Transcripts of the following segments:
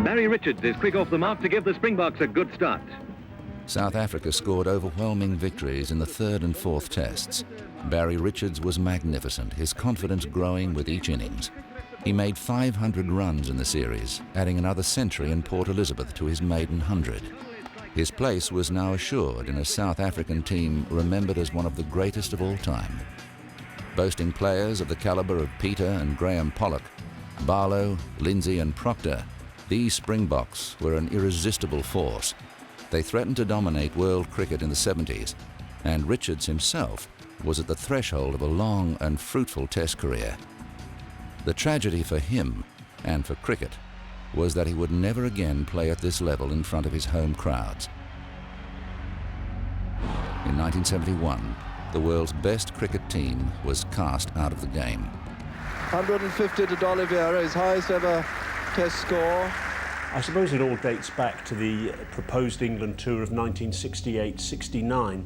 Barry Richards is quick off the mark to give the Springboks a good start. South Africa scored overwhelming victories in the third and fourth tests. Barry Richards was magnificent, his confidence growing with each innings. He made 500 runs in the series, adding another century in Port Elizabeth to his maiden 100. His place was now assured in a South African team remembered as one of the greatest of all time. Boasting players of the caliber of Peter and Graham Pollock, Barlow, Lindsay and Proctor, these Springboks were an irresistible force. They threatened to dominate world cricket in the 70s, and Richards himself was at the threshold of a long and fruitful Test career. The tragedy for him and for cricket was that he would never again play at this level in front of his home crowds. In 1971, the world's best cricket team was cast out of the game. 150 to D'Oliveira, his highest ever Test score. I suppose it all dates back to the proposed England tour of 1968-69.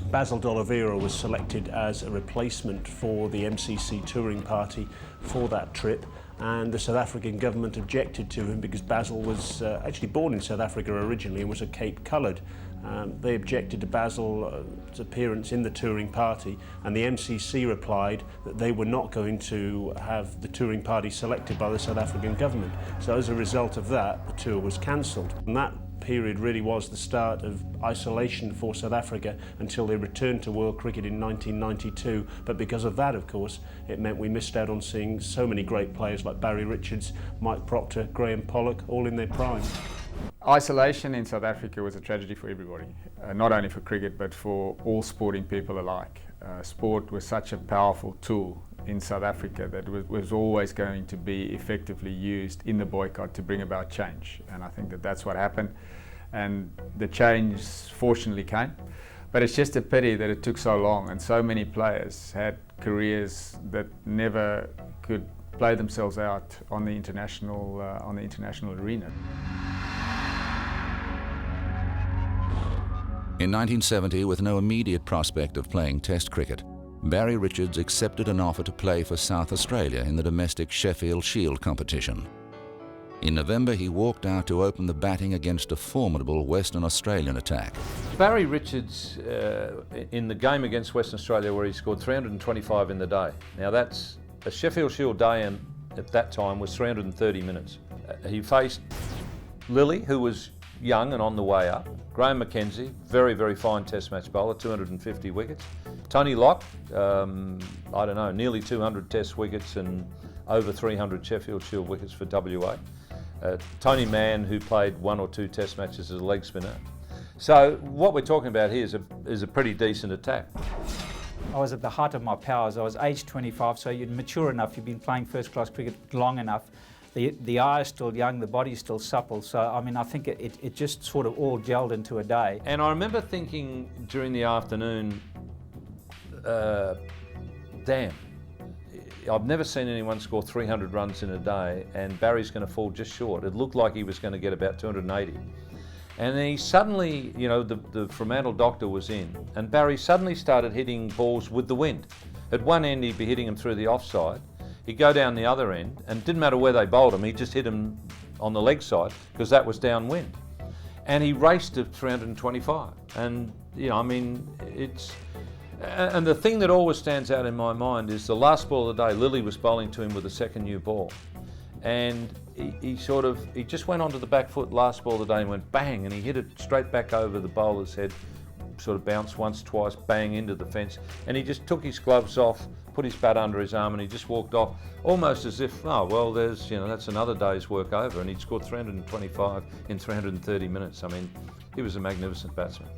Basil D'Oliveira was selected as a replacement for the MCC touring party for that trip, and the South African government objected to him because Basil was actually born in South Africa originally and was a Cape coloured. They objected to Basil's appearance in the touring party, and the MCC replied that they were not going to have the touring party selected by the South African government. So as a result of that, the tour was cancelled. And that period really was the start of isolation for South Africa until they returned to world cricket in 1992. But because of that, of course, it meant we missed out on seeing so many great players like Barry Richards, Mike Proctor, Graham Pollock, all in their prime. Isolation in South Africa was a tragedy for everybody, not only for cricket but for all sporting people alike. Sport was such a powerful tool in South Africa that was always going to be effectively used in the boycott to bring about change, and I think that that's what happened, and the change fortunately came. But it's just a pity that it took so long, and so many players had careers that never could play themselves out on the international arena. In 1970, with no immediate prospect of playing Test cricket, Barry Richards accepted an offer to play for South Australia in the domestic Sheffield Shield competition. In November, he walked out to open the batting against a formidable Western Australian attack. Barry Richards, in the game against Western Australia where he scored 325 in the day. Now that's, a Sheffield Shield day at that time was 330 minutes. He faced Lilly, who was young and on the way up. Graham McKenzie, very, very fine Test match bowler, 250 wickets. Tony Locke, nearly 200 Test wickets and over 300 Sheffield Shield wickets for WA. Tony Mann, who played 1 or 2 Test matches as a leg spinner. So what we're talking about here is a pretty decent attack. I was at the height of my powers. I was age 25, so you're mature enough, you've been playing first-class cricket long enough. The eye is still young, the body's still supple, so I mean I think it just sort of all gelled into a day. And I remember thinking during the afternoon, damn, I've never seen anyone score 300 runs in a day, and Barry's going to fall just short. It looked like he was going to get about 280. And then he suddenly, the Fremantle doctor was in, and Barry suddenly started hitting balls with the wind. At one end he'd be hitting them through the offside. He'd go down the other end, and it didn't matter where they bowled him, he just hit him on the leg side because that was downwind. And he raced to 325. And, and the thing that always stands out in my mind is the last ball of the day, Lilly was bowling to him with a second new ball. And he just went onto the back foot last ball of the day and went bang, and he hit it straight back over the bowler's head, sort of bounced once, twice, bang into the fence, and he just took his gloves off, put his bat under his arm, and he just walked off, almost as if, oh well, that's another day's work over, and he'd scored 325 in 330 minutes. I mean, he was a magnificent batsman.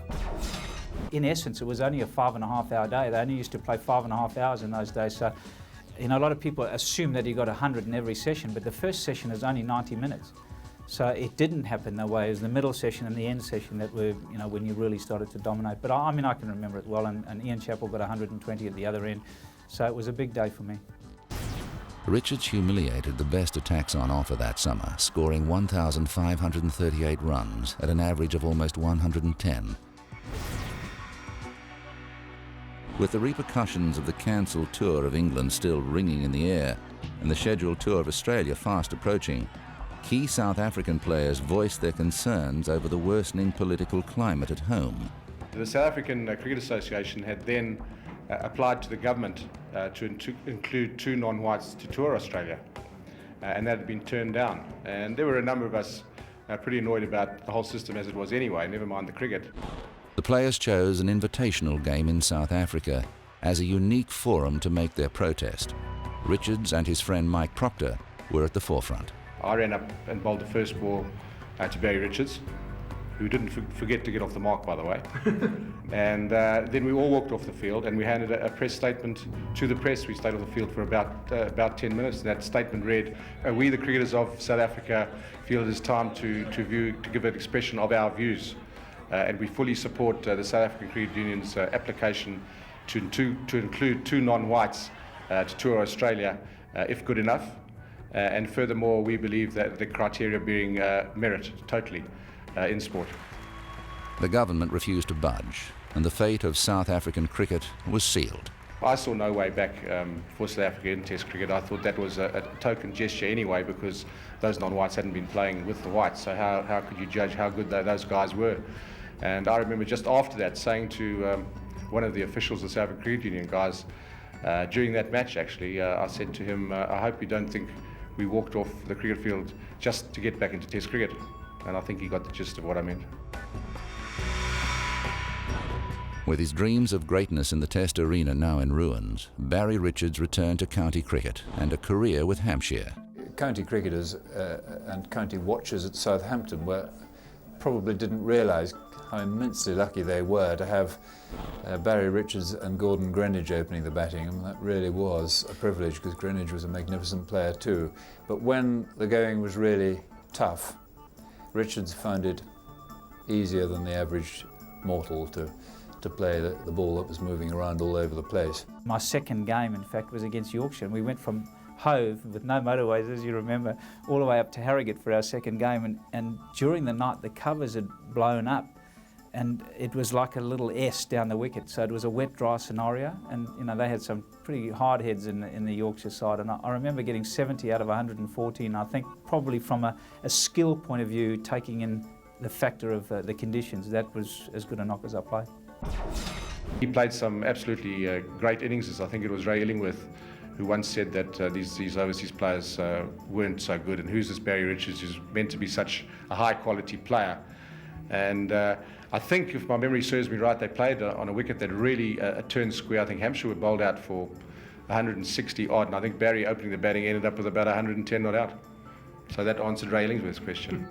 In essence, it was only a 5.5 hour day. They only used to play 5.5 hours in those days, so a lot of people assume that he got 100 in every session, but the first session is only 90 minutes. So it didn't happen that way. It was the middle session and the end session that were, when you really started to dominate. But I can remember it well, and Ian Chappell got 120 at the other end. So it was a big day for me. Richards humiliated the best attacks on offer that summer, scoring 1,538 runs at an average of almost 110. With the repercussions of the cancelled tour of England still ringing in the air and the scheduled tour of Australia fast approaching, key South African players voiced their concerns over the worsening political climate at home. The South African Cricket Association had then applied to the government to include 2 non-whites to tour Australia, and that had been turned down. And there were a number of us pretty annoyed about the whole system as it was anyway, never mind the cricket. The players chose an invitational game in South Africa as a unique forum to make their protest. Richards and his friend Mike Proctor were at the forefront. I ran up and bowled the first ball to Barry Richards, who didn't forget to get off the mark, by the way. And then we all walked off the field and we handed a press statement to the press. We stayed on the field for about 10 minutes, and that statement read, "We, the cricketers of South Africa, feel it is time to give an expression of our views. And we fully support the South African Cricket Union's application to include 2 non-whites to tour Australia, if good enough. And furthermore, we believe that the criteria being merit totally in sport." The government refused to budge, and the fate of South African cricket was sealed. I saw no way back for South Africa in Test cricket. I thought that was a token gesture anyway, because those non-whites hadn't been playing with the whites, so how could you judge how good those guys were? And I remember just after that saying to one of the officials of the South African Cricket Union guys, during that match actually, I said to him, "I hope you don't think we walked off the cricket field just to get back into Test cricket." And I think he got the gist of what I meant. With his dreams of greatness in the Test arena now in ruins, Barry Richards returned to county cricket and a career with Hampshire. County cricketers and county watchers at Southampton probably didn't realise how immensely lucky they were to have Barry Richards and Gordon Greenidge opening the batting. I mean, that really was a privilege, because Greenidge was a magnificent player too. But when the going was really tough, Richards found it easier than the average mortal to play the ball that was moving around all over the place. My second game, in fact, was against Yorkshire, and we went from Hove, with no motorways, as you remember, all the way up to Harrogate for our second game, and during the night the covers had blown up, and it was like a little S down the wicket, so it was a wet dry scenario, and they had some pretty hard heads in the Yorkshire side, and I remember getting 70 out of 114. I think probably from a skill point of view, taking in the factor of the conditions, that was as good a knock as I played. He played some absolutely great innings. I think it was Ray Illingworth who once said that these overseas players weren't so good, and who's this Barry Richards who's meant to be such a high quality player. And I think, if my memory serves me right, they played on a wicket that really turned square. I think Hampshire were bowled out for 160 odd, and I think Barry opening the batting ended up with about 110 not out. So that answered Ray Illingworth's question.